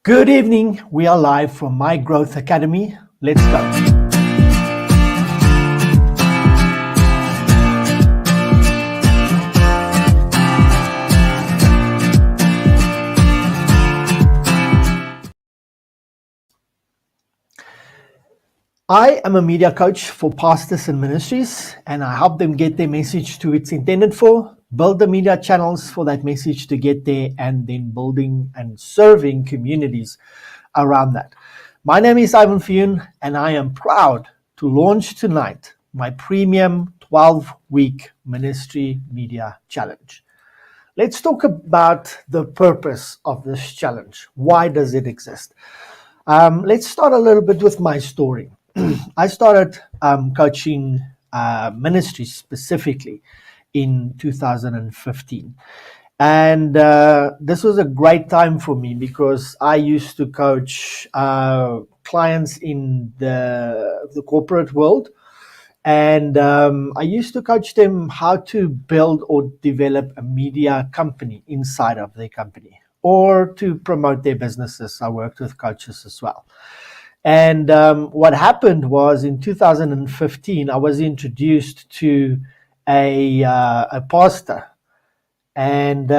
Good evening. We are live from My Growth Academy. Let's go. I am a media coach for pastors and ministries, and I help them get their message to its intended for, build the media channels for that message to get there, and then building and serving communities around that. My name is Ivan Fiyun, and I am proud to launch tonight my premium 12-week ministry media challenge. Let's talk about the purpose of this challenge. Why does it exist? Let's start a little bit with my story. I started coaching ministries specifically in 2015. And this was a great time for me because I used to coach clients in the corporate world. And I used to coach them how to build or develop a media company inside of their company or to promote their businesses. I worked with coaches as well. And what happened was in 2015, I was introduced to a pastor, and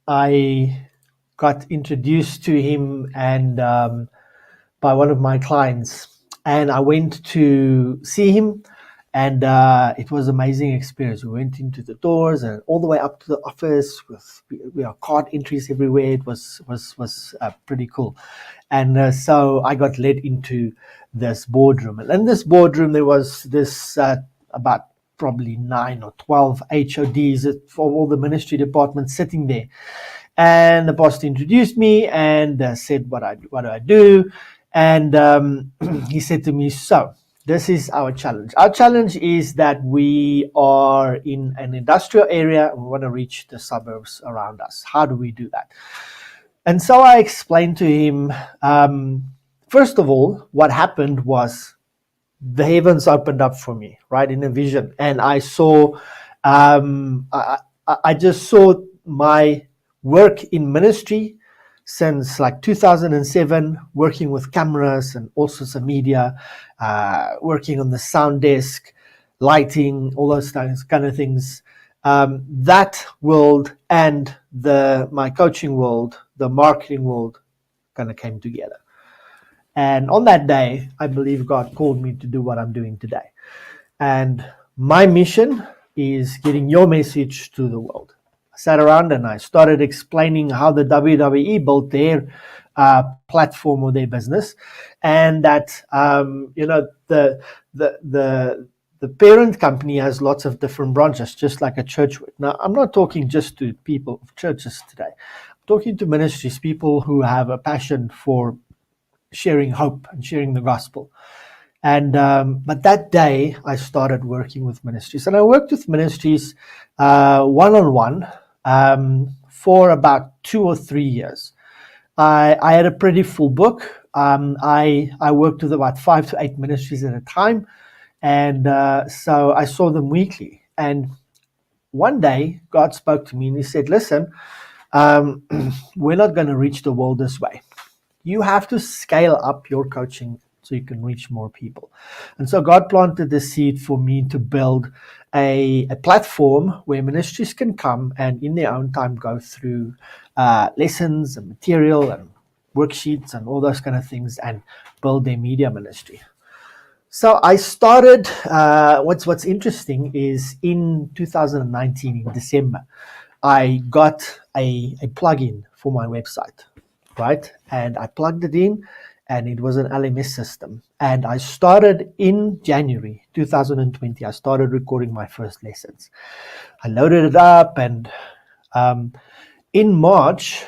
I got introduced to him and by one of my clients, and I went to see him, and it was an amazing experience. We went into the doors and all the way up to the office with card entries everywhere. It was pretty cool. And so I got led into this boardroom. And in this boardroom, there was this about probably 9 or 12 HODs for all the ministry departments sitting there. And the pastor introduced me and said, what do I do? And he said to me, so this is our challenge. Our challenge is that we are in an industrial area and we want to reach the suburbs around us. How do we do that? And so I explained to him, first of all, what happened was the heavens opened up for me, right, in a vision. And I saw, I just saw my work in ministry since like 2007, working with cameras and all sorts of media, working on the sound desk, lighting, all those kind of things. That world and my coaching world, the marketing world, kind of came together. And on that day, I believe God called me to do what I'm doing today. And my mission is getting your message to the world. I sat around and I started explaining how the WWE built their platform or their business, and that the parent company has lots of different branches, just like a church would. Now, I'm not talking just to people of churches today. I'm talking to ministries, people who have a passion for sharing hope and sharing the gospel. And but that day, I started working with ministries. And I worked with ministries one-on-one for about 2 or 3 years. I had a pretty full book. I worked with about 5 to 8 ministries at a time. And so I saw them weekly. And one day, God spoke to me and he said, listen, we're not going to reach the world this way. You have to scale up your coaching so you can reach more people. And so God planted the seed for me to build a platform where ministries can come and in their own time go through lessons and material and worksheets and all those kind of things and build their media ministry. So I started, what's interesting is in 2019, in December, I got a plugin for my website, right? And I plugged it in and it was an LMS system. And I started in January 2020, I started recording my first lessons. I loaded it up and in March,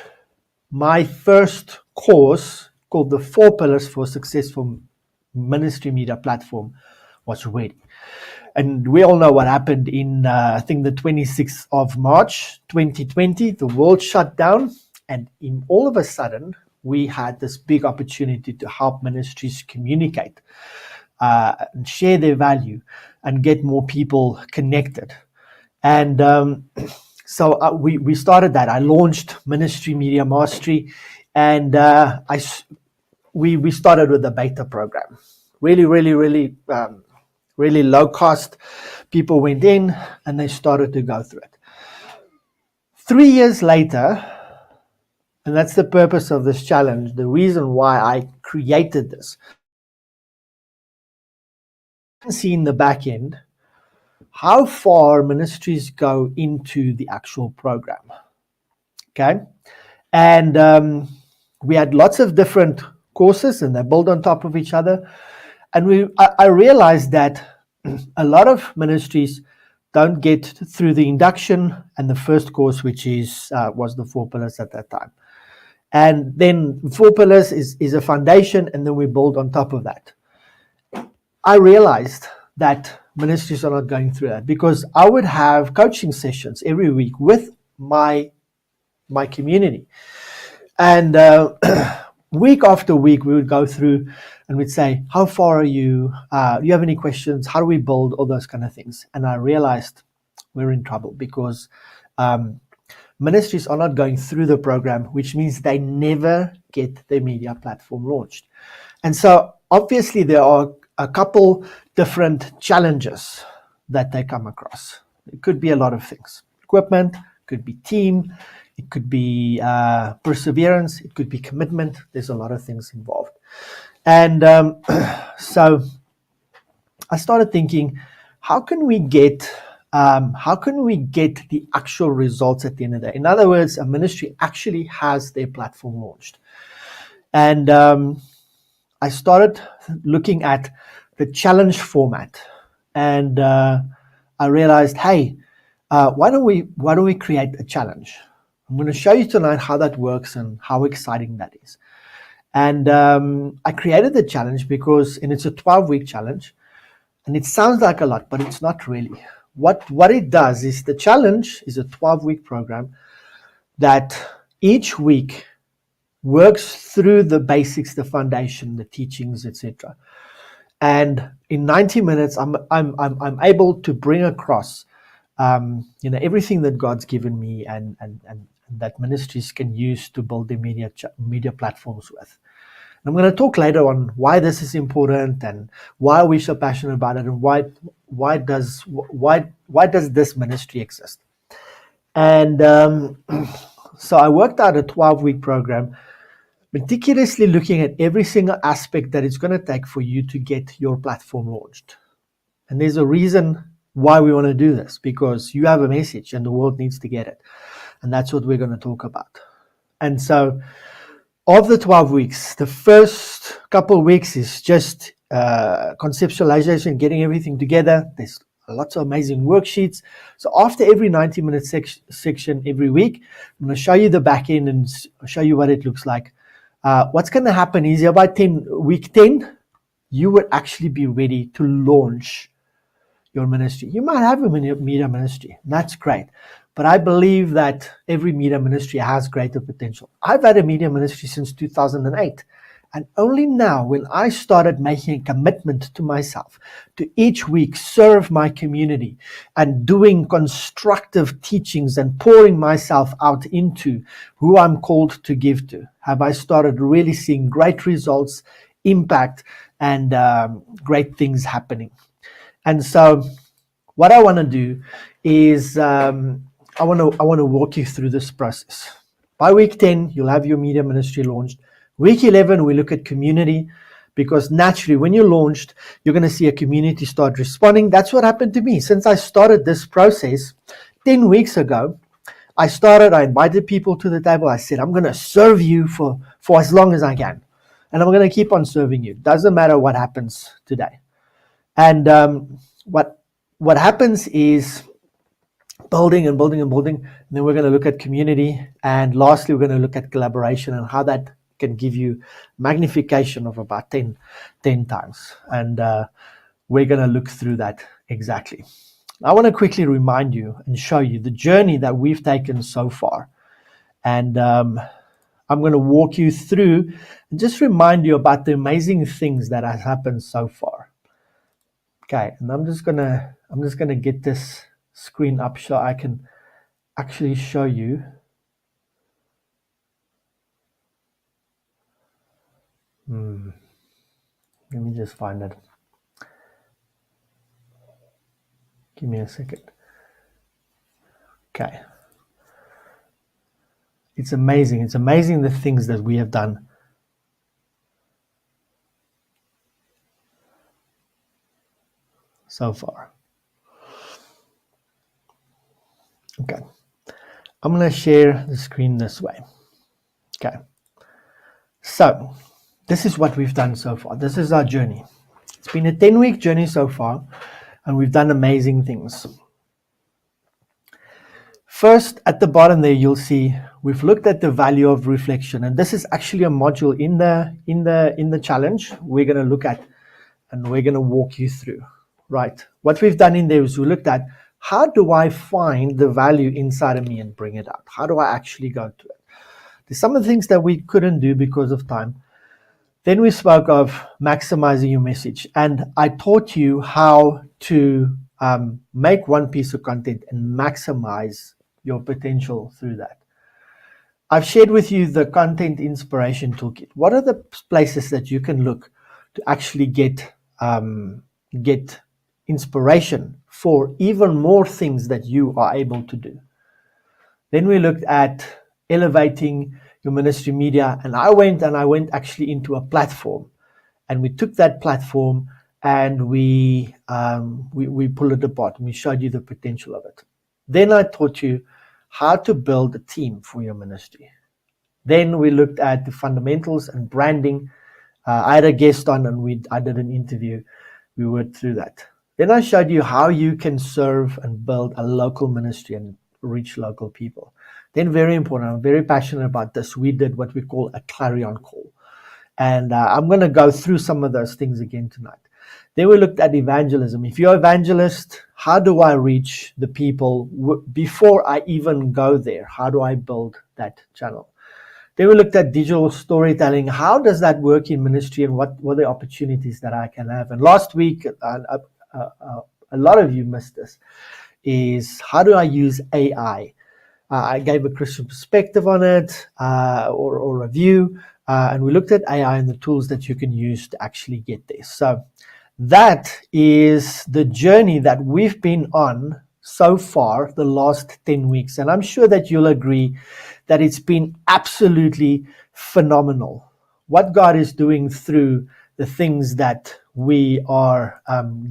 my first course called the 4 Pillars for a Successful Ministry Media Platform was ready. And we all know what happened in, I think, the 26th of March, 2020. The world shut down. And all of a sudden, we had this big opportunity to help ministries communicate and share their value and get more people connected. And so we started that. I launched Ministry Media Mastery And we started with the beta program. Really low cost. People went in and they started to go through it. 3 years later, and that's the purpose of this challenge, the reason why I created this. You can see in the back end how far ministries go into the actual program. Okay. And we had lots of different courses and they build on top of each other. And I realized that a lot of ministries don't get through the induction and the first course, which was the 4 pillars at that time. And then 4 pillars is a foundation, and then we build on top of that. I realized that ministries are not going through that, because I would have coaching sessions every week with my community. And week after week, we would go through and we'd say, how far are you? Do you have any questions? How do we build? All those kind of things. And I realized we're in trouble, because ministries are not going through the program, which means they never get their media platform launched. And so obviously there are a couple different challenges that they come across. It could be a lot of things. Equipment, could be team, it could be perseverance, it could be commitment. There's a lot of things involved. And so I started thinking, how can we get the actual results at the end of the day? In other words, a ministry actually has their platform launched. And I started looking at the challenge format, and I realized, hey, why don't we create a challenge? I'm going to show you tonight how that works and how exciting that is. And I created the challenge and it's a 12-week challenge, and it sounds like a lot, but it's not really. What it does is, the challenge is a 12-week program that each week works through the basics, the foundation, the teachings, etc. And in 90 minutes, I'm able to bring across everything that God's given me and that ministries can use to build their media platforms with. And I'm going to talk later on why this is important and why we're so passionate about it, and why does this ministry exist. And so I worked out a 12-week program, meticulously looking at every single aspect that it's going to take for you to get your platform launched. And there's a reason why we want to do this, because you have a message and the world needs to get it. And that's what we're going to talk about. And so of the 12 weeks, the first couple of weeks is just conceptualization, getting everything together. There's lots of amazing worksheets. So after every 90-minute section every week, I'm going to show you the back end and show you what it looks like. What's going to happen is, by week 10, you would actually be ready to launch your ministry. You might have a media ministry. That's great. But I believe that every media ministry has greater potential. I've had a media ministry since 2008. And only now, when I started making a commitment to myself to each week serve my community and doing constructive teachings and pouring myself out into who I'm called to give to, have I started really seeing great results, impact, and great things happening. And so what I want to do is I want to walk you through this process. By week 10, you'll have your media ministry launched. Week 11, we look at community, because naturally, when you're launched, you're going to see a community start responding. That's what happened to me. Since I started this process 10 weeks ago, I invited people to the table. I said, I'm going to serve you for as long as I can. And I'm going to keep on serving you. Doesn't matter what happens today. And what happens is building and building and building. And then we're going to look at community. And lastly, we're going to look at collaboration and how that can give you magnification of about 10 times. And we're going to look through that exactly. I want to quickly remind you and show you the journey that we've taken so far. And I'm going to walk you through and just remind you about the amazing things that have happened so far. Okay, and I'm just gonna get this screen up so I can actually show you. Let me just find it. Give me a second. Okay. It's amazing. It's amazing the things that we have done so far. Okay. I'm going to share the screen this way. Okay. So this is what we've done so far. This is our journey. It's been a 10-week journey so far, and we've done amazing things. First, at the bottom there, you'll see we've looked at the value of reflection, and this is actually a module in the challenge we're going to look at, and we're going to walk you through. Right. What we've done in there is we looked at how do I find the value inside of me and bring it out? How do I actually go to it? There's some of the things that we couldn't do because of time. Then we spoke of maximizing your message, and I taught you how to make one piece of content and maximize your potential through that. I've shared with you the content inspiration toolkit. What are the places that you can look to actually get inspiration for even more things that you are able to do? Then we looked at elevating your ministry media, and I went actually into a platform, and we took that platform and we pulled it apart and we showed you the potential of it. Then I taught you how to build a team for your ministry. Then we looked at the fundamentals and branding. I had a guest on, and I did an interview. We went through that. Then I showed you how you can serve and build a local ministry and reach local people. Then, very important, I'm very passionate about this, we did what we call a clarion call. And I'm going to go through some of those things again tonight. Then we looked at evangelism. If you're an evangelist, how do I reach the people before I even go there? How do I build that channel? Then we looked at digital storytelling. How does that work in ministry, and what are the opportunities that I can have? And last week, a lot of you missed this, is how do I use AI? I gave a Christian perspective on it, or a view, and we looked at AI and the tools that you can use to actually get there. So that is the journey that we've been on so far the last 10 weeks. And I'm sure that you'll agree that it's been absolutely phenomenal. What God is doing through the things that we are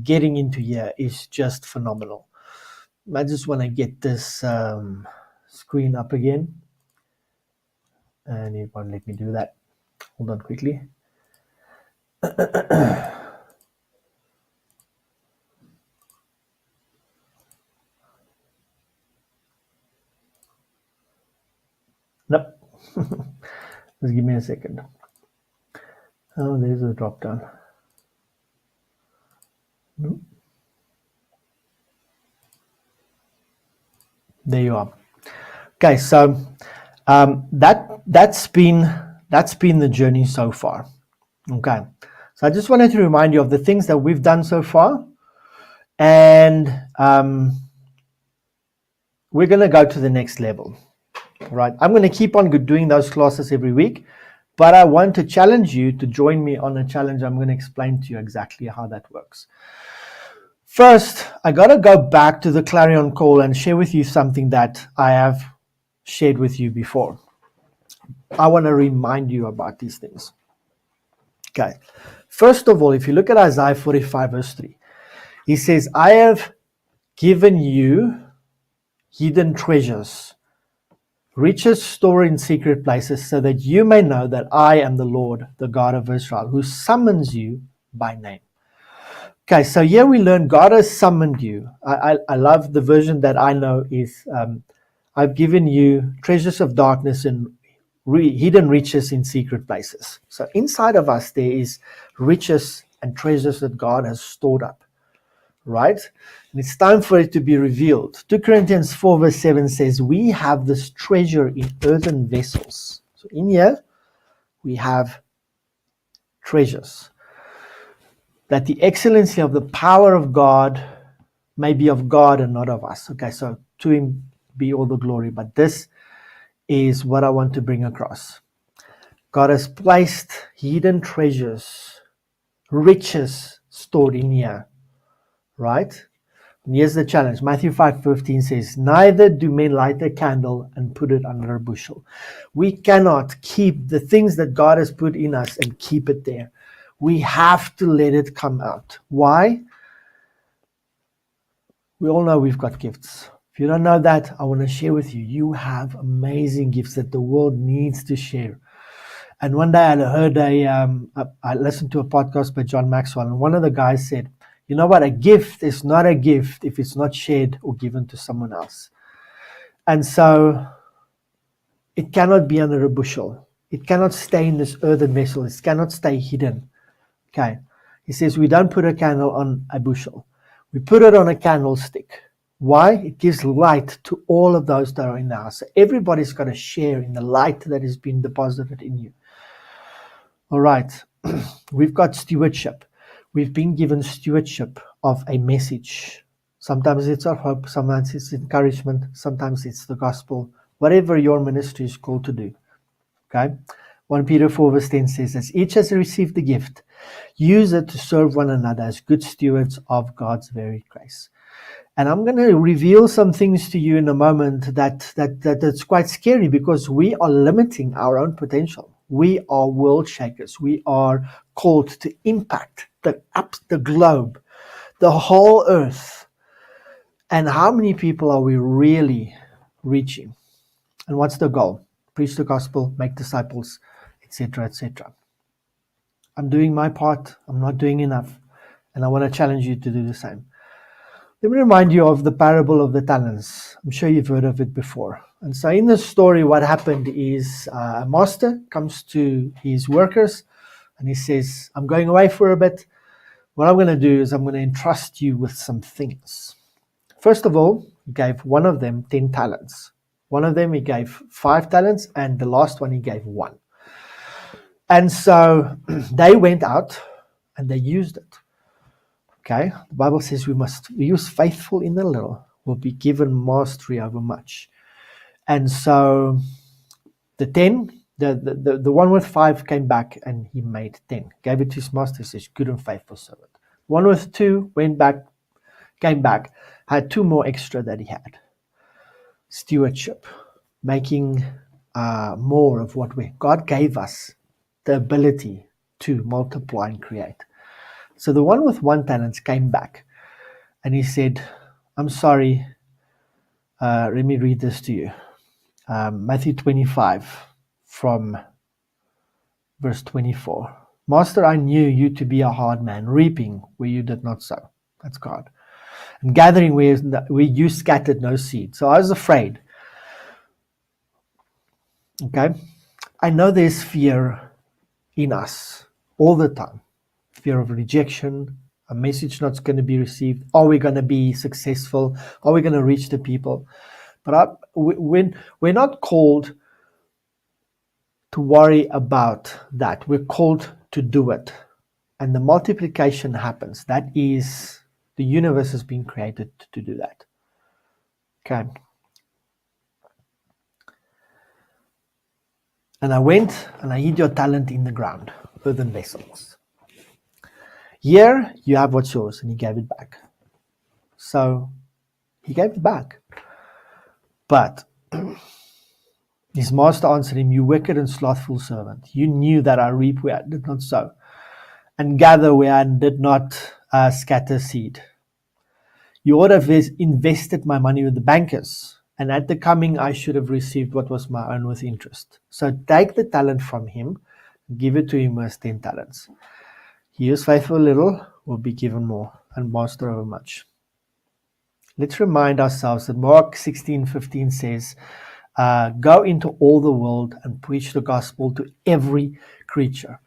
getting into here is just phenomenal. I just want to get this screen up again, and it won't let me do that. Hold on quickly. Nope. Just give me a second. Oh, there's a drop down. Nope. There you are. Okay, so that's been the journey so far. Okay, so I just wanted to remind you of the things that we've done so far, and we're going to go to the next level. Right, I'm going to keep on doing those classes every week, but I want to challenge you to join me on a challenge. I'm going to explain to you exactly how that works. First, I got to go back to the clarion call and share with you something that I have shared with you before. I want to remind you about these things. Okay, first of all, if you look at Isaiah 45 verse 3, he says, I have given you hidden treasures, riches stored in secret places, so that you may know that I am the Lord, the God of Israel, who summons you by name. Okay, so here we learn God has summoned you. I love the version that I know is, I've given you treasures of darkness and hidden riches in secret places. So inside of us, there is riches and treasures that God has stored up, right? And it's time for it to be revealed. 2 Corinthians 4 verse 7 says, we have this treasure in earthen vessels. So in here, we have treasures, that the excellency of the power of God may be of God and not of us. Okay, so to him be all the glory. But this is what I want to bring across. God has placed hidden treasures, riches stored in here, right? And here's the challenge. Matthew 5:15 says, neither do men light a candle and put it under a bushel. We cannot keep the things that God has put in us and keep it there. We have to let it come out. Why? We all know we've got gifts. If you don't know that, I want to share with you. You have amazing gifts that the world needs to share. And one day I listened to a podcast by John Maxwell, and one of the guys said, you know what, a gift is not a gift if it's not shared or given to someone else. And so it cannot be under a bushel. It cannot stay in this earthen vessel. It cannot stay hidden. Okay. He says we don't put a candle on a bushel. We put it on a candlestick. Why? It gives light to all of those that are in the house. So everybody's got to share in the light that has been deposited in you. All right. We've got stewardship. We've been given stewardship of a message. Sometimes it's of hope, sometimes it's encouragement, sometimes it's the gospel, whatever your ministry is called to do. Okay? 1 Peter 4:10 says, as each has received the gift, use it to serve one another as good stewards of God's very grace. And I'm going to reveal some things to you in a moment that's quite scary, because we are limiting our own potential. We are world shakers. We are called to impact the globe, the whole earth. And how many people are we really reaching? And what's the goal? Preach the gospel, make disciples, etc., etc. I'm doing my part. I'm not doing enough. And I want to challenge you to do the same. Let me remind you of the parable of the talents. I'm sure you've heard of it before. And so in this story, what happened is a master comes to his workers and he says, I'm going away for a bit. What I'm going to do is I'm going to entrust you with some things. First of all, he gave one of them 10 talents. One of them he gave 5 talents, and the last one he gave 1. And so they went out and they used it. Okay, the Bible says we must use faithful in the little, will be given mastery over much. And so the 10, the one with 5 came back and he made 10. Gave it to his master, he says, good and faithful servant. One with 2 went back, came back, had 2 more extra that he had. Stewardship, making more of what God gave us the ability to multiply and create. So the one with 1 talent came back and he said, I'm sorry, let me read this to you. Matthew 25 from verse 24. Master, I knew you to be a hard man, reaping where you did not sow. That's God. And gathering where you scattered no seed. So I was afraid. Okay. I know there's fear in us all the time. Fear of rejection, a message not going to be received. Are we going to be successful? Are we going to reach the people? But we're not called to worry about that. We're called to do it. And the multiplication happens. That is, the universe has been created to do that. Okay. And I went and I hid your talent in the ground, earthen vessels. Here you have what's yours, and he gave it back. So he gave it back. But his master answered him, you wicked and slothful servant. You knew that I reap where I did not sow, and gather where I did not scatter seed. You ought to have invested my money with the bankers, and at the coming I should have received what was my own with interest. So take the talent from him, give it to him as 10 talents. He is faithful little, will be given more, and master over much. Let's remind ourselves that Mark 16:15 says, go into all the world and preach the gospel to every creature.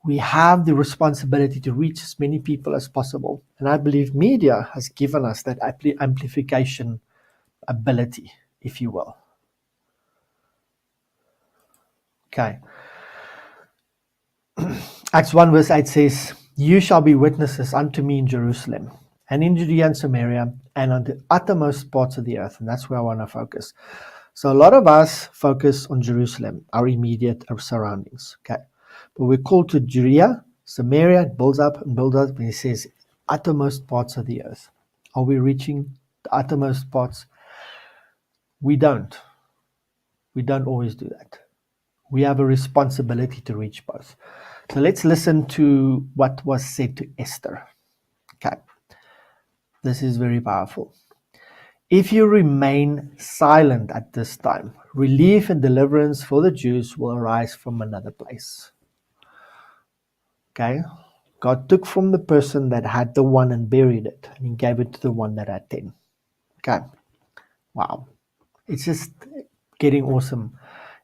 We have the responsibility to reach as many people as possible. And I believe media has given us that amplification ability, if you will. Okay. Acts 1 verse 8 says, you shall be witnesses unto me in Jerusalem, and in Judea and Samaria, and on the uttermost parts of the earth. And that's where I want to focus. So a lot of us focus on Jerusalem, our immediate surroundings. Okay. But we're called to Judea, Samaria, it builds up and builds up, and he says, uttermost parts of the earth. Are we reaching the uttermost parts? We don't. We don't always do that. We have a responsibility to reach both. So let's listen to what was said to Esther. Okay. This is very powerful. If you remain silent at this time, relief and deliverance for the Jews will arise from another place. Okay? God took from the person that had the one and buried it, and he gave it to the one that had 10. Okay? Wow. It's just getting awesome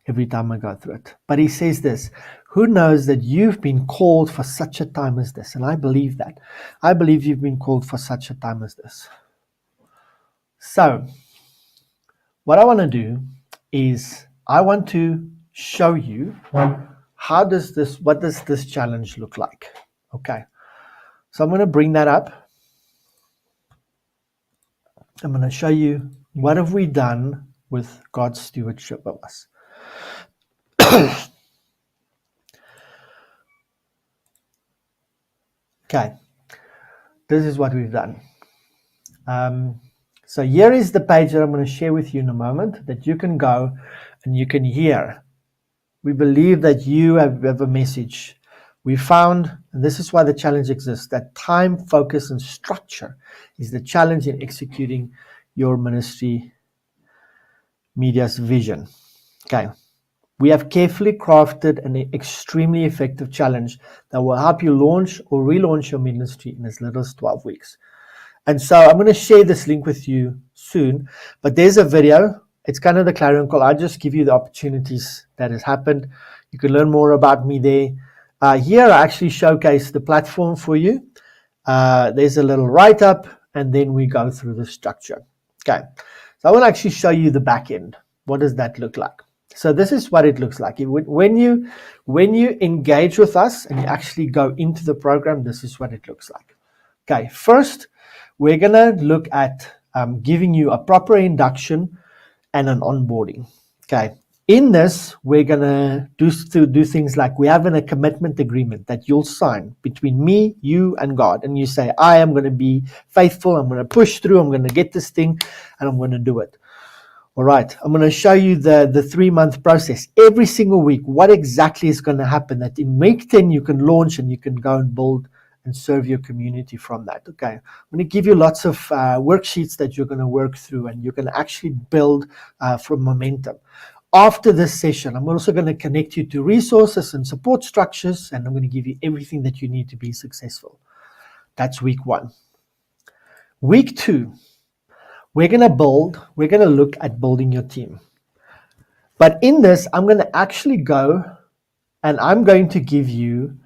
every time I go through it. But he says this, who knows that you've been called for such a time as this? And I believe that. I believe you've been called for such a time as this. So, what I want to do is I want to show you what does this challenge look like? Okay. So I'm going to bring that up. I'm going to show you what have we done with God's stewardship of us. Okay. This is what we've done. So here is the page that I'm going to share with you in a moment that you can go and you can hear. We believe that you have a message. We found, and this is why the challenge exists, that time, focus, and structure is the challenge in executing your ministry media's vision. Okay. We have carefully crafted an extremely effective challenge that will help you launch or relaunch your ministry in as little as 12 weeks. And so I'm going to share this link with you soon, but there's a video. It's kind of the clarion call. I just give you the opportunities that has happened. You can learn more about me there. Here I actually showcase the platform for you. There's a little write-up, and then we go through the structure. Okay, so I will actually show you the back end. What does that look like? So this is what it looks like. When you engage with us and you actually go into the program, this is what it looks like. Okay, first, we're going to look at giving you a proper induction and an onboarding. Okay. In this, we're going to do things like we have a commitment agreement that you'll sign between me, you, and God. And you say, I am going to be faithful. I'm going to push through. I'm going to get this thing and I'm going to do it. All right. I'm going to show you the 3-month process every single week. What exactly is going to happen that in week 10, you can launch and you can go and build and serve your community from that. Okay. I'm going to give you lots of worksheets that you're going to work through and you can actually build from momentum. After this session, I'm also going to connect you to resources and support structures, and I'm going to give you everything that you need to be successful. That's week 1. Week 2, we're going to look at building your team. But in this, I'm going to actually go and I'm going to give you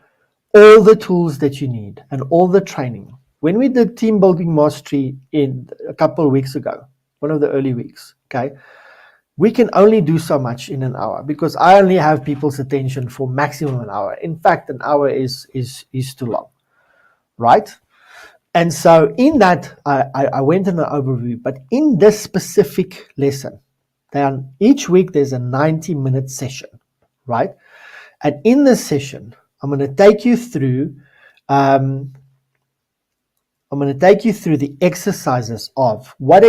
all the tools that you need and all the training. When we did team building mastery in a couple of weeks ago, one of the early weeks, okay, we can only do so much in an hour because I only have people's attention for maximum an hour. In fact, an hour is too long, right? And so in that, I went in an overview, but in this specific lesson, each week there's a 90-minute session, right? And in this session, I'm going to take you through the exercises of what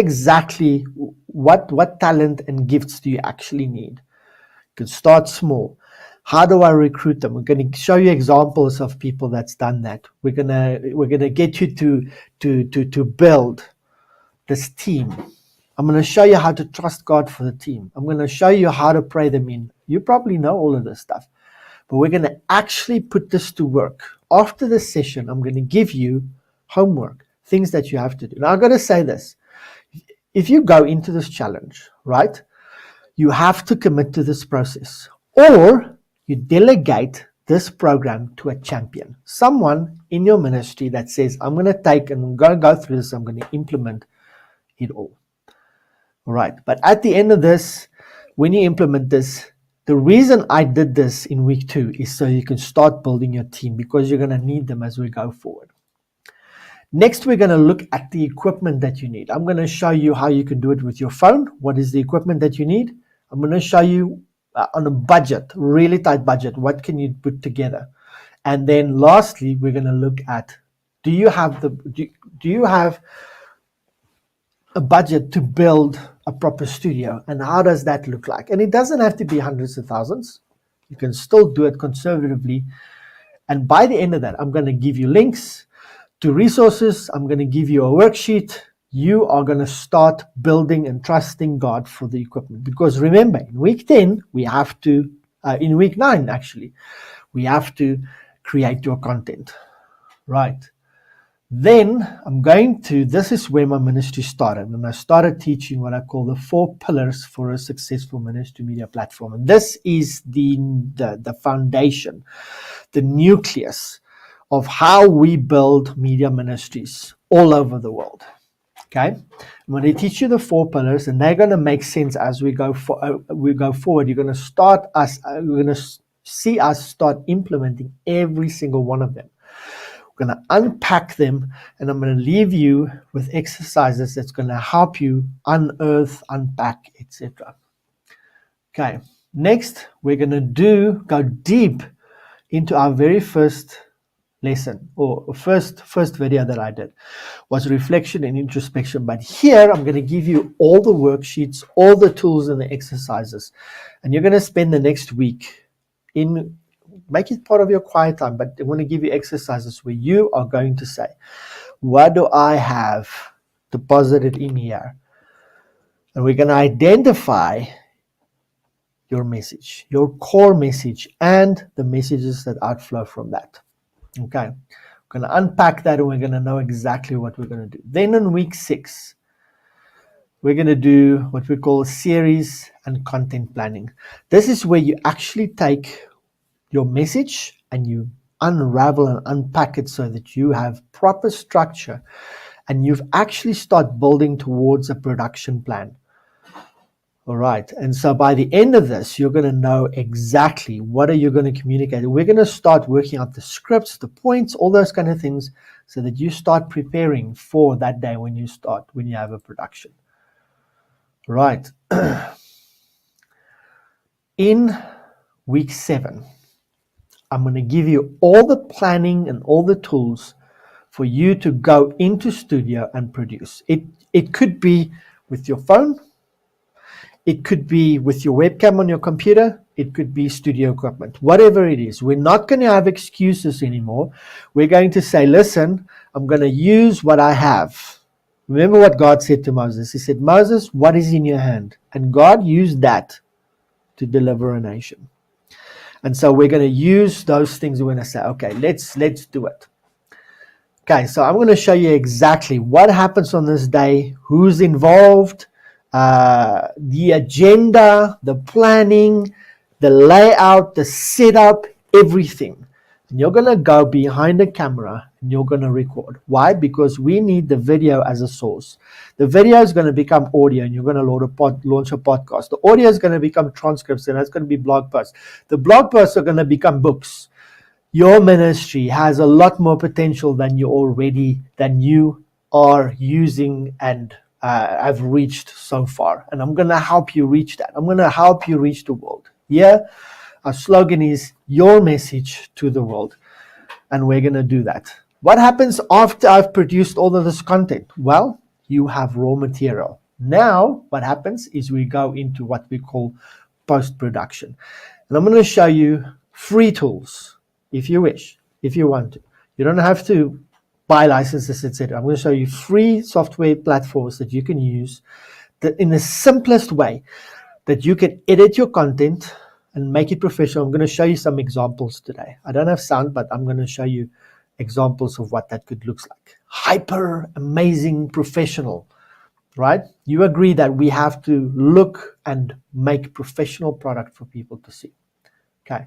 talent and gifts do you actually need. You can start small. How do I recruit them? We're going to show you examples of people that's done that. We're gonna get you to build this team. I'm going to show you how to trust God for the team. I'm going to show you how to pray them in. You probably know all of this stuff. But we're going to actually put this to work. After this session, I'm going to give you homework, things that you have to do. Now, I've got to say this. If you go into this challenge, right, you have to commit to this process. Or you delegate this program to a champion. Someone in your ministry that says, I'm going to take and I'm going to go through this. I'm going to implement it all. All right. But at the end of this, when you implement this, the reason I did this in week 2 is so you can start building your team because you're going to need them as we go forward. Next, we're going to look at the equipment that you need. I'm going to show you how you can do it with your phone. What is the equipment that you need? I'm going to show you on a budget, really tight budget, what can you put together. And then lastly, we're going to look at, do you have a budget to build a proper studio, and how does that look like? And it doesn't have to be hundreds of thousands. You can still do it conservatively. And by the end of that, I'm going to give you links to resources. I'm going to give you a worksheet. You are going to start building and trusting God for the equipment. Because remember, in week 10, we have to, in week 9 actually, we have to create your content, right? Then this is where my ministry started. And I started teaching what I call the 4 pillars for a successful ministry media platform. And this is the foundation, the nucleus of how we build media ministries all over the world. Okay, I'm going to teach you the 4 pillars, and they're going to make sense as we go forward. You're going to see us start implementing every single one of them. We're going to unpack them, and I'm going to leave you with exercises that's going to help you unearth, unpack, etc. Okay, next we're going to go deep into our very first lesson, or first video that I did was reflection and introspection. But here I'm going to give you all the worksheets, all the tools and the exercises, and you're going to spend the next week make it part of your quiet time. But I want to give you exercises where you are going to say, what do I have deposited in here? And we're going to identify your message, your core message, and the messages that outflow from that. Okay, we're going to unpack that, and we're going to know exactly what we're going to do. Then in week 6, we're going to do what we call series and content planning. This is where you actually take your message and you unravel and unpack it so that you have proper structure and you've actually start building towards a production plan. All right, and so by the end of this, you're going to know exactly what are you going to communicate. We're going to start working out the scripts, the points, all those kind of things, so that you start preparing for that day when you have a production. Right. In week 7, I'm going to give you all the planning and all the tools for you to go into studio and produce. It could be with your phone. It could be with your webcam on your computer. It could be studio equipment, whatever it is. We're not going to have excuses anymore. We're going to say, listen, I'm going to use what I have. Remember what God said to Moses. He said, Moses, what is in your hand? And God used that to deliver a nation. And so we're going to use those things. We're going to say, okay, let's do it. Okay, so I'm going to show you exactly what happens on this day, who's involved, the agenda, the planning, the layout, the setup, everything. And you're going to go behind the camera and you're going to record. Why? Because we need the video as a source. The video is going to become audio, and you're going to launch a podcast. The audio is going to become transcripts, and that's going to be blog posts. The blog posts are going to become books. Your ministry has a lot more potential than you are using and have reached so far. And I'm going to help you reach that. I'm going to help you reach the world. Yeah, our slogan is your message to the world. And we're going to do that. What happens after I've produced all of this content? Well, you have raw material. Now, what happens is we go into what we call post-production. And I'm going to show you free tools, if you wish, if you want to. You don't have to buy licenses, etc. I'm going to show you free software platforms that you can use that in the simplest way that you can edit your content and make it professional. I'm going to show you some examples today. I don't have sound, but I'm going to show you examples of what that could look like. Hyper amazing professional, right? You agree that we have to look and make professional product for people to see. Okay,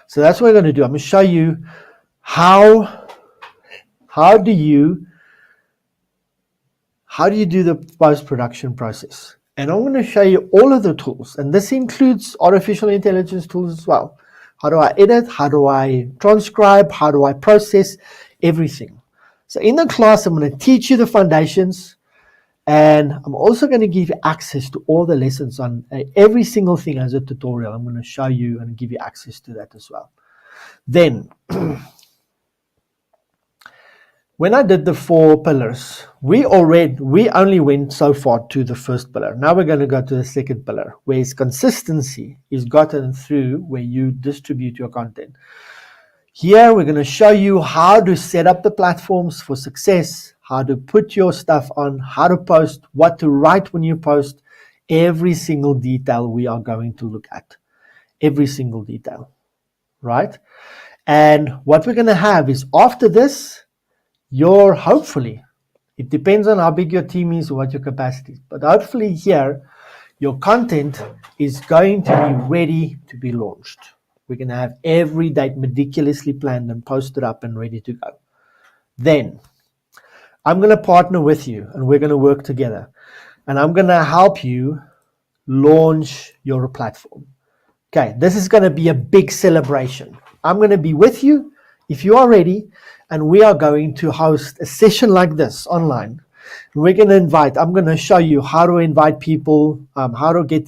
so that's what we're going to do. I'm going to show you how do you do the post-production process. And I'm going to show you all of the tools, and this includes artificial intelligence tools as well. How do I edit? How do I transcribe? How do I process? Everything. So in the class, I'm going to teach you the foundations, And I'm also going to give you access to all the lessons on every single thing as a tutorial. I'm going to show you and give you access to that as well. Then, when I did the 4 pillars, we only went so far to the first pillar. Now we're going to go to the second pillar, where consistency is gotten through where you distribute your content. Here we're going to show you how to set up the platforms for success, how to put your stuff on, how to post, what to write when you post. Every single detail we are going to look at. Every single detail, right? And what we're going to have is, after this, hopefully, it depends on how big your team is or what your capacity is, but hopefully here, your content is going to be ready to be launched. We're going to have every date meticulously planned and posted up and ready to go. Then, I'm going to partner with you and we're going to work together. And I'm going to help you launch your platform. Okay, this is going to be a big celebration. I'm going to be with you if you are ready, and we are going to host a session like this online. We're going to I'm going to show you how to invite people, how to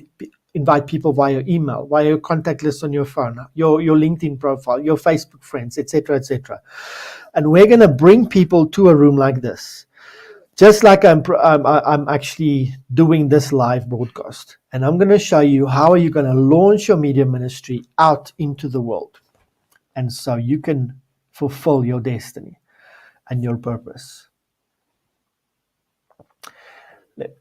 invite people via email, via your contact list on your phone, your LinkedIn profile, your Facebook friends, etc., etc. And we're going to bring people to a room like this, just like I'm actually doing this live broadcast. And I'm going to show you how are you going to launch your media ministry out into the world. And so you can fulfill your destiny and your purpose.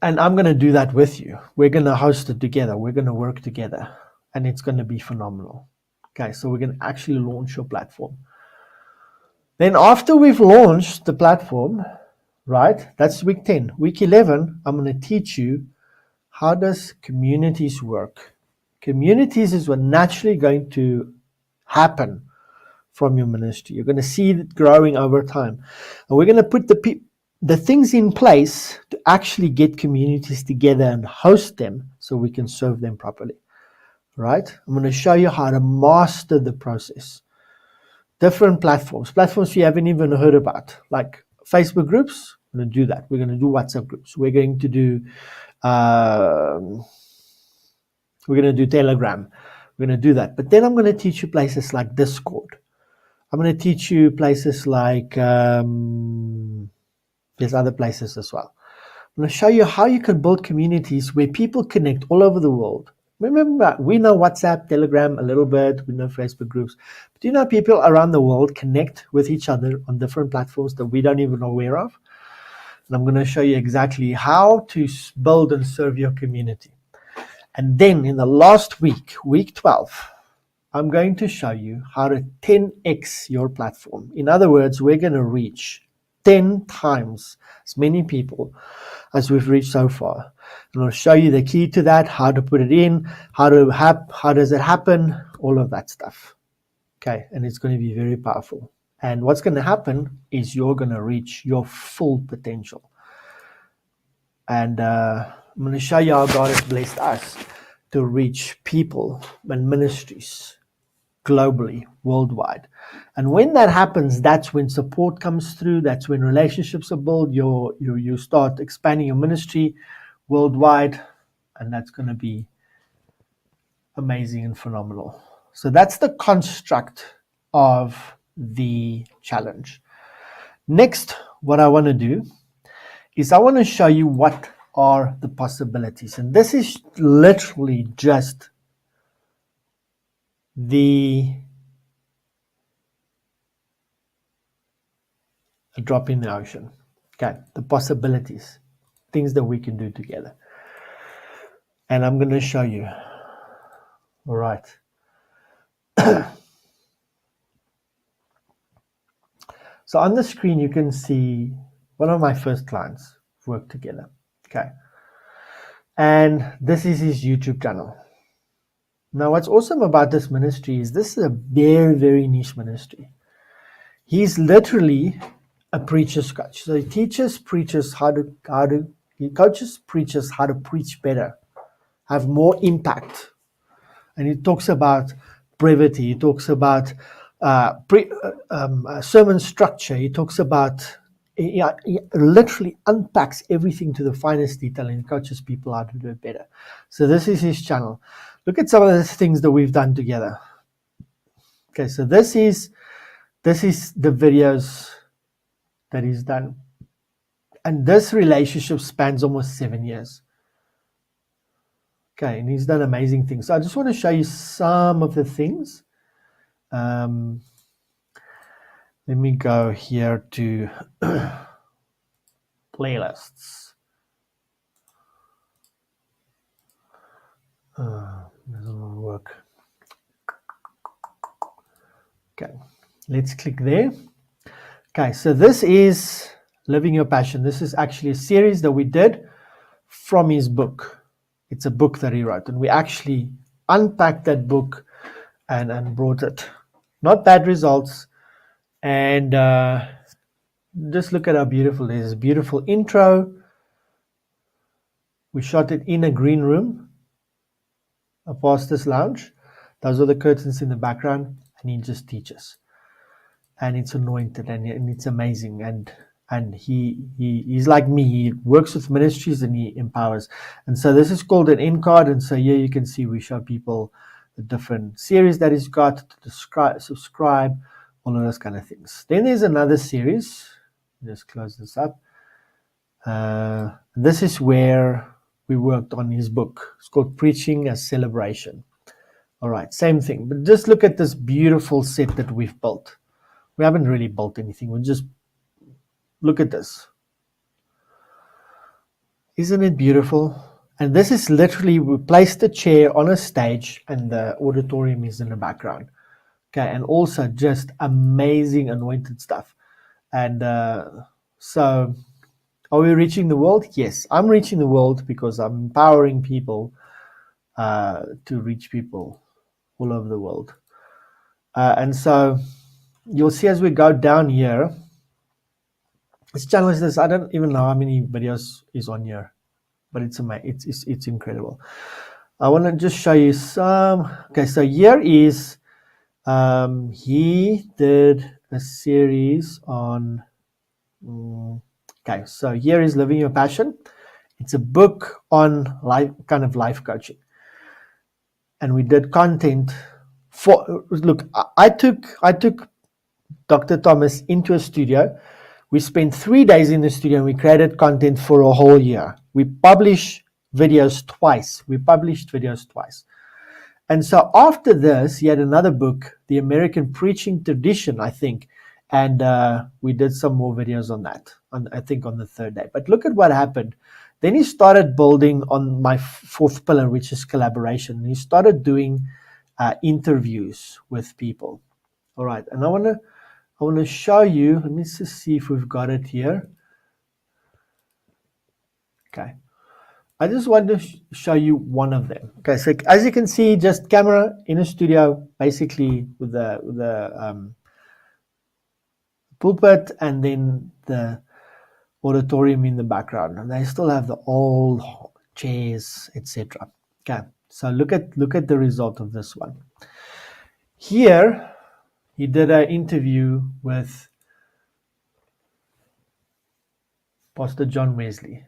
And I'm going to do that with you. We're going to host it together. We're going to work together. And it's going to be phenomenal. Okay, so we're going to actually launch your platform. Then after we've launched the platform, right, that's week 10. Week 11, I'm going to teach you how does communities work. Communities is what naturally going to happen from your ministry. You're going to see it growing over time. And we're going to put the things in place to actually get communities together and host them so we can serve them properly. Right? I'm going to show you how to master the process. Different platforms you haven't even heard about, like Facebook groups. We're going to do that. We're going to do WhatsApp groups. We're going to do Telegram. We're going to do that. But then I'm going to teach you places like Discord. I'm going to teach you places like, there's other places as well. I'm going to show you how you can build communities where people connect all over the world. Remember, we know WhatsApp, Telegram a little bit, we know Facebook groups. But do you know people around the world connect with each other on different platforms that we don't even know aware of? And I'm going to show you exactly how to build and serve your community. And then in the last week, week 12, I'm going to show you how to 10x your platform. In other words, we're going to reach 10 times as many people as we've reached so far. And I'll show you the key to that, how to put it in, how does it happen, all of that stuff. Okay, and it's going to be very powerful. And what's going to happen is you're going to reach your full potential. And I'm going to show you how God has blessed us to reach people and ministries globally, worldwide. And when that happens, that's when support comes through. That's when relationships are built. You start expanding your ministry worldwide, and that's going to be amazing and phenomenal. So that's the construct of the challenge. Next, what I want to do is I want to show you what are the possibilities. And this is literally just a drop in the ocean. Okay, the possibilities, things that we can do together. And I'm going to show you. All right. So on the screen, you can see one of my first clients work together. Okay. And this is his YouTube channel. Now, what's awesome about this ministry is this is a very, very niche ministry. He's literally a preacher's coach. So he teaches preachers he coaches preachers how to preach better, have more impact. And he talks about brevity. He talks about sermon structure. He talks about he literally unpacks everything to the finest detail and coaches people how to do it better. So this is his channel. Look at some of the things that we've done together. Okay, so this is the videos that he's done. And this relationship spans almost 7 years. Okay, and he's done amazing things. So I just want to show you some of the things. Let me go here to playlists. Doesn't work. Okay, let's click there. Okay, so this is Living Your Passion. This is actually a series that we did from his book. It's a book that he wrote, and we actually unpacked that book and brought it. Not bad results. And just look at how beautiful it is. A beautiful intro. We shot it in a green room, a pastor's lounge. Those are the curtains in the background, and he just teaches. And it's anointed, and it's amazing. And he's like me. He works with ministries and he empowers. And so this is called an end card. And so here you can see we show people the different series that he's got to subscribe, all of those kind of things. Then there's another series. Just close this up. This is where we worked on his book. It's called Preaching as Celebration. All right, same thing. But just look at this beautiful set that we've built. We haven't really built anything. We just look at this. Isn't it beautiful? And this is literally, we placed the chair on a stage and the auditorium is in the background. Okay, and also just amazing anointed stuff. And so, are we reaching the world? Yes, I'm reaching the world because I'm empowering people to reach people all over the world. And so, you'll see as we go down here, this channel is this. I don't even know how many videos is on here, but it's amazing. It's incredible. I want to just show you some. Okay, so here is he did a series on. Okay, so here is Living Your Passion. It's a book on life coaching, and we did content for. Look, I took Dr. Thomas into a studio. We spent 3 days in the studio and we created content for a whole year. We published videos twice. And so after this, he had another book, The American Preaching Tradition, I think. And we did some more videos on that, I think on the 3rd day. But look at what happened. Then he started building on my 4th pillar, which is collaboration. And he started doing interviews with people. All right, and I want to show you. Let me just see if we've got it here. Okay. I just want to show you one of them. Okay, so as you can see, just camera in a studio, basically with the pulpit and then the auditorium in the background. And they still have the old chairs, etc. Okay, so look at the result of this one. Here, he did an interview with Pastor John Wesley.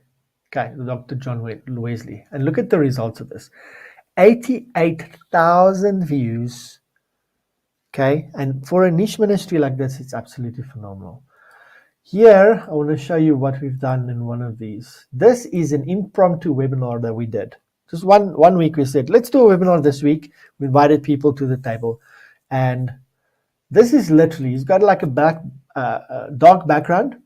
Okay, Dr. John Wesley. And look at the results of this. 88,000 views. Okay, and for a niche ministry like this, it's absolutely phenomenal. Here, I want to show you what we've done in one of these. This is an impromptu webinar that we did. Just one week we said, let's do a webinar this week. We invited people to the table. And this is literally, he's got like a dark background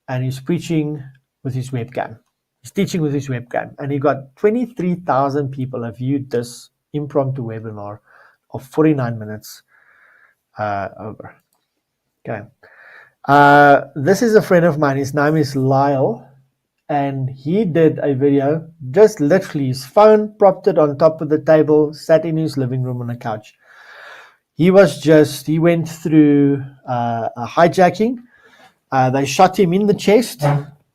and he's preaching with his webcam. He's teaching with his webcam. And he got 23,000 people have viewed this impromptu webinar of 49 minutes over. Okay. This is a friend of mine. His name is Lyle. And he did a video, just literally his phone propped it on top of the table, sat in his living room on a couch. He went through a hijacking. They shot him in the chest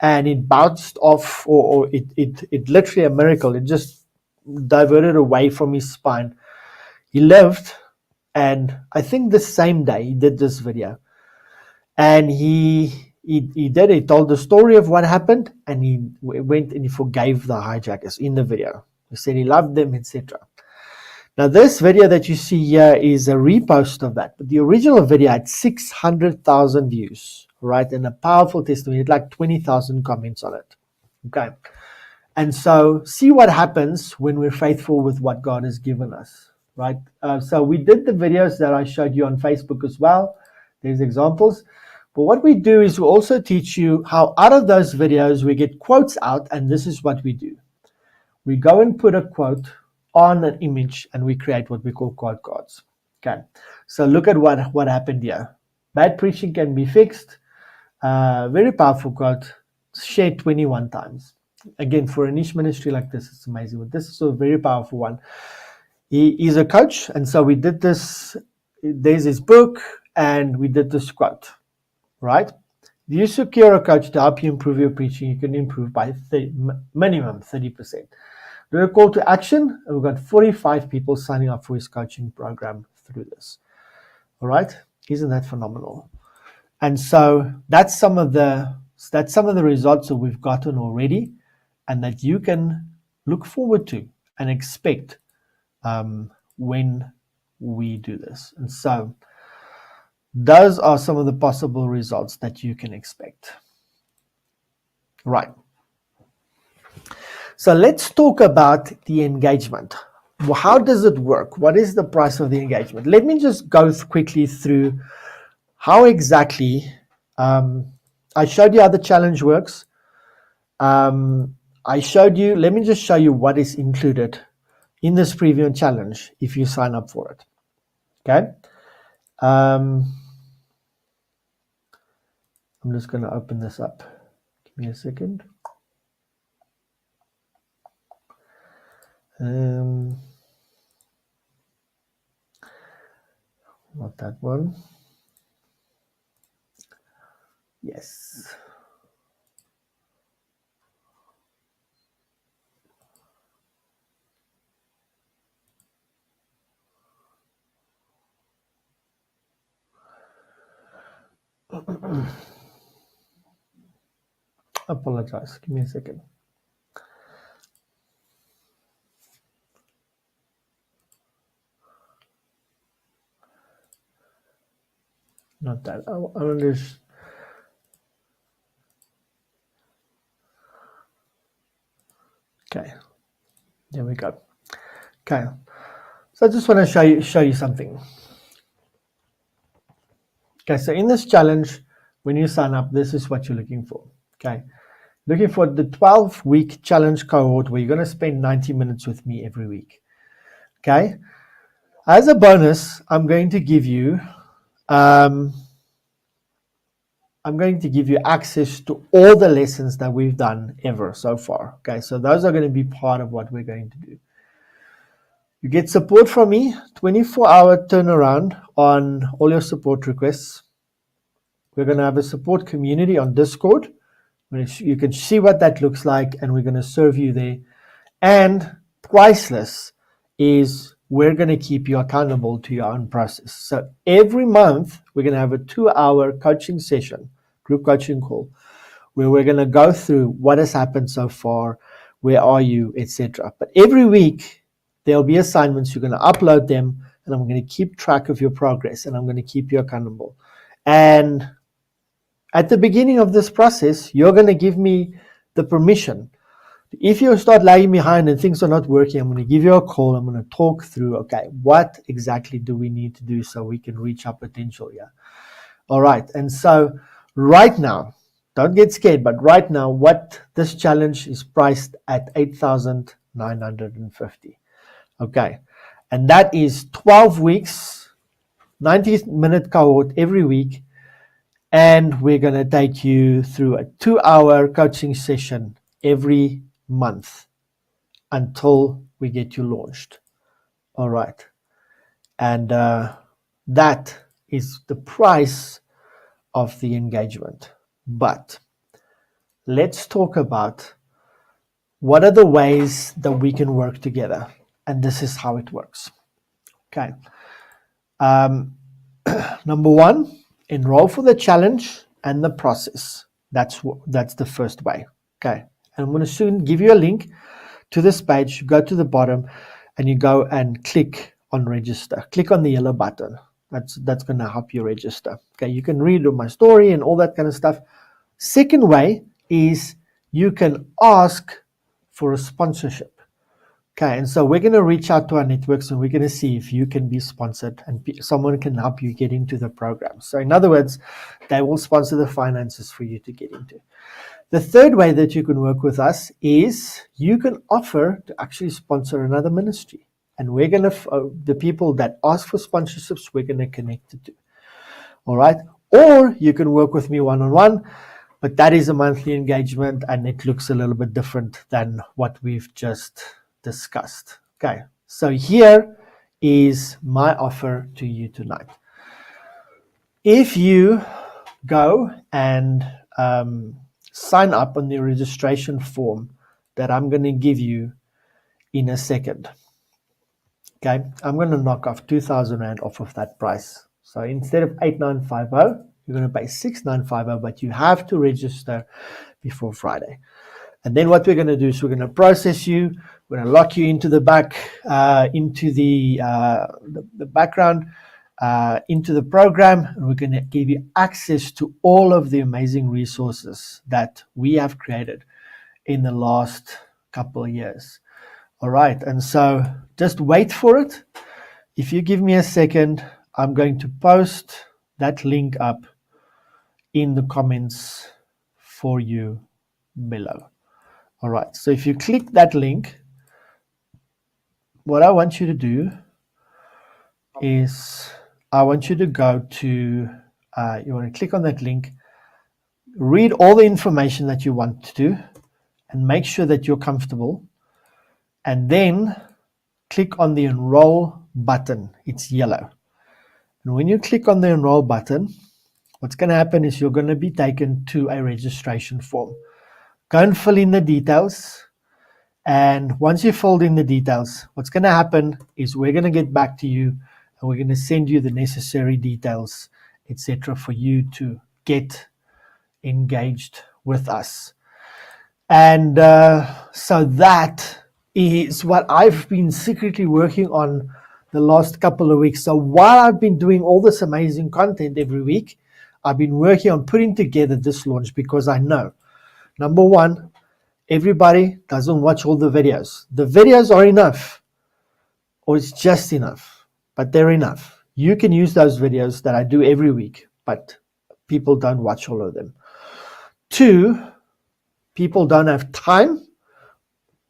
and it bounced off, or it literally a miracle. It just diverted away from his spine. He lived, and I think the same day he did this video. And he he told the story of what happened, and he went and he forgave the hijackers in the video. He said he loved them, etc. Now, this video that you see here is a repost of that, but the original video had 600,000 views, right? And a powerful testimony, it had like 20,000 comments on it. Okay. And so see what happens when we're faithful with what God has given us, right? So we did the videos that I showed you on Facebook as well. There's examples. But what we do is we also teach you how out of those videos we get quotes out, and this is what we do. We go and put a quote on an image and we create what we call quote cards. Okay, so look at what happened here. Bad preaching can be fixed. Very powerful quote, shared 21 times. Again, for a niche ministry like this, it's amazing. But this is a very powerful one. He is a coach, and so we did this. There's his book, and we did this quote, right? If you secure a coach to help you improve your preaching, you can improve by minimum 30%. Do a call to action, and we've got 45 people signing up for his coaching program through this. All right, isn't that phenomenal? And so that's some of the results that we've gotten already, and that you can look forward to and expect when we do this. And so those are some of the possible results that you can expect. Right. So let's talk about the engagement. Well, how does it work? What is the price of the engagement? Let me just go quickly through how exactly I showed you how the challenge works. I showed you, let me just show you what is included in this preview and challenge if you sign up for it. Okay. I'm just going to open this up. Give me a second. Not that one. Yes. Apologize. Give me a second. Not that. I want to just. Okay. There we go. Okay. So I just want to show you something. Okay. So in this challenge, when you sign up, this is what you're looking for. Okay. Looking for the 12-week challenge cohort where you're going to spend 90 minutes with me every week. Okay. As a bonus, I'm going to give you access to all the lessons that we've done ever so far. Okay, so those are going to be part of what we're going to do. You get support from me, 24-hour turnaround on all your support requests. We're going to have a support community on Discord. You can see what that looks like, and we're going to serve you there. And priceless is we're going to keep you accountable to your own process. So every month, we're going to have a 2-hour coaching session, group coaching call, where we're going to go through what has happened so far, where are you, etc. But every week, there'll be assignments. You're going to upload them, and I'm going to keep track of your progress, and I'm going to keep you accountable. And at the beginning of this process, you're going to give me the permission. If you start lagging behind and things are not working, I'm going to give you a call. I'm going to talk through, okay, what exactly do we need to do so we can reach our potential here? All right. And so right now, don't get scared, but right now, what this challenge is priced at $8,950. Okay. And that is 12 weeks, 90-minute cohort every week. And we're going to take you through a 2-hour coaching session every month until we get you launched. All right. And that is the price of the engagement. But let's talk about what are the ways that we can work together. And this is how it works. Okay. Number one, enroll for the challenge and the process. That's the first way. Okay. And I'm going to soon give you a link to this page. You go to the bottom and you go and click on register. Click on the yellow button. That's going to help you register. Okay. You can read my story and all that kind of stuff. Second way is you can ask for a sponsorship. Okay, and so we're going to reach out to our networks and we're going to see if you can be sponsored and someone can help you get into the program. So in other words, they will sponsor the finances for you to get into. The third way that you can work with us is you can offer to actually sponsor another ministry. And we're going to, the people that ask for sponsorships, we're going to connect it to. All right. Or you can work with me one-on-one, but that is a monthly engagement and it looks a little bit different than what we've just discussed. Okay, so here is my offer to you tonight. If you go and sign up on the registration form that I'm going to give you in a second, okay, I'm going to knock off 2,000 Rand off of that price. So instead of 8,950, you're going to pay 6,950, but you have to register before Friday. And then what we're going to do is we're going to process you. We're going to lock you into the back, into the background, into the program, and we're going to give you access to all of the amazing resources that we have created in the last couple of years. All right, and so just wait for it. If you give me a second, I'm going to post that link up in the comments for you below. All right, so if you click that link, what I want you to do is I want you to go to, you want to click on that link, read all the information that you want to do, and make sure that you're comfortable, and then click on the enroll button. It's yellow. And when you click on the enroll button, what's going to happen is you're going to be taken to a registration form. Go and fill in the details. And once you've filled in the details, what's going to happen is we're going to get back to you and we're going to send you the necessary details, etc., for you to get engaged with us. And so that is what I've been secretly working on the last couple of weeks. So while I've been doing all this amazing content every week, I've been working on putting together this launch because I know, number one, everybody doesn't watch all the videos. The videos are enough, or it's just enough, but they're enough. You can use those videos that I do every week, but people don't watch all of them. Two, people don't have time,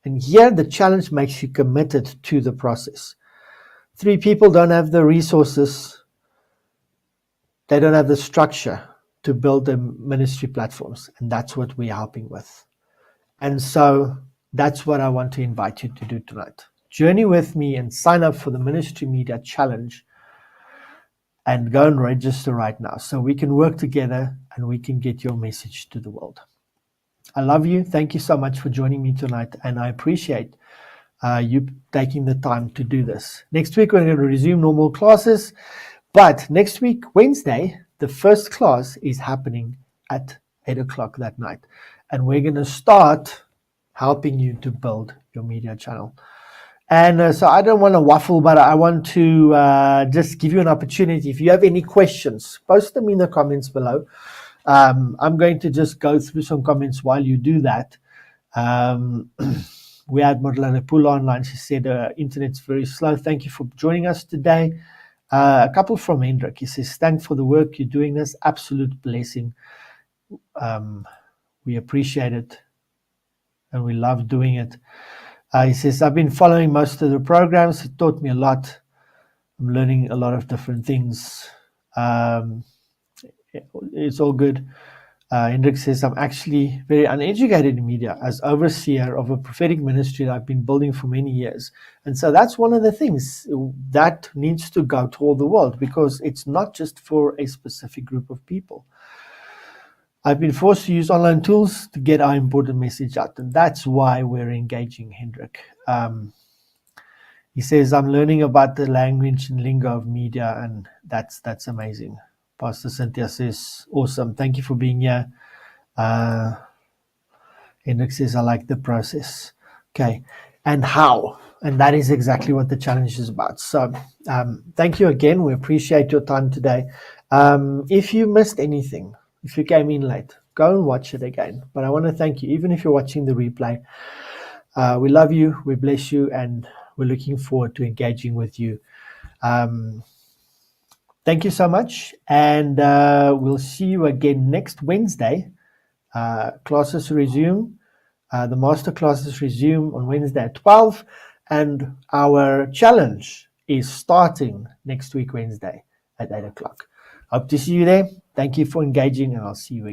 and here the challenge makes you committed to the process. Three, people don't have the resources, they don't have the structure to build the ministry platforms, and that's what we're helping with. And so that's what I want to invite you to do tonight. Journey with me and sign up for the Ministry Media Challenge and go and register right now so we can work together and we can get your message to the world. I love you. Thank you so much for joining me tonight, and I appreciate you taking the time to do this. Next week, we're going to resume normal classes, but next week, Wednesday, the first class is happening at 8 o'clock that night. And we're going to start helping you to build your media channel. And so I don't want to waffle, but I want to just give you an opportunity. If you have any questions, post them in the comments below. I'm going to just go through some comments while you do that. We had Modlana Pula online. She said, internet's very slow. Thank you for joining us today. A couple from Hendrik. He says, thanks for the work you're doing this. Absolute blessing. We appreciate it and we love doing it. He says, I've been following most of the programs. It taught me a lot. I'm learning a lot of different things. It's all good. Hendrik says, I'm actually very uneducated in media as overseer of a prophetic ministry that I've been building for many years. And so that's one of the things that needs to go to all the world, because it's not just for a specific group of people. I've been forced to use online tools to get our important message out, and that's why we're engaging Hendrik. He says, I'm learning about the language and lingo of media, and that's amazing. Pastor Cynthia says, awesome. Thank you for being here. Hendrik says, I like the process. Okay. And how? And that is exactly what the challenge is about. So thank you again. We appreciate your time today. If you missed anything, if you came in late, go and watch it again. But I want to thank you, even if you're watching the replay. We love you, we bless you, and we're looking forward to engaging with you. Thank you so much, and we'll see you again next Wednesday. Classes resume. The master classes resume on Wednesday at 12, and our challenge is starting next week, Wednesday at 8 o'clock. Hope to see you there. Thank you for engaging, and I'll see you again.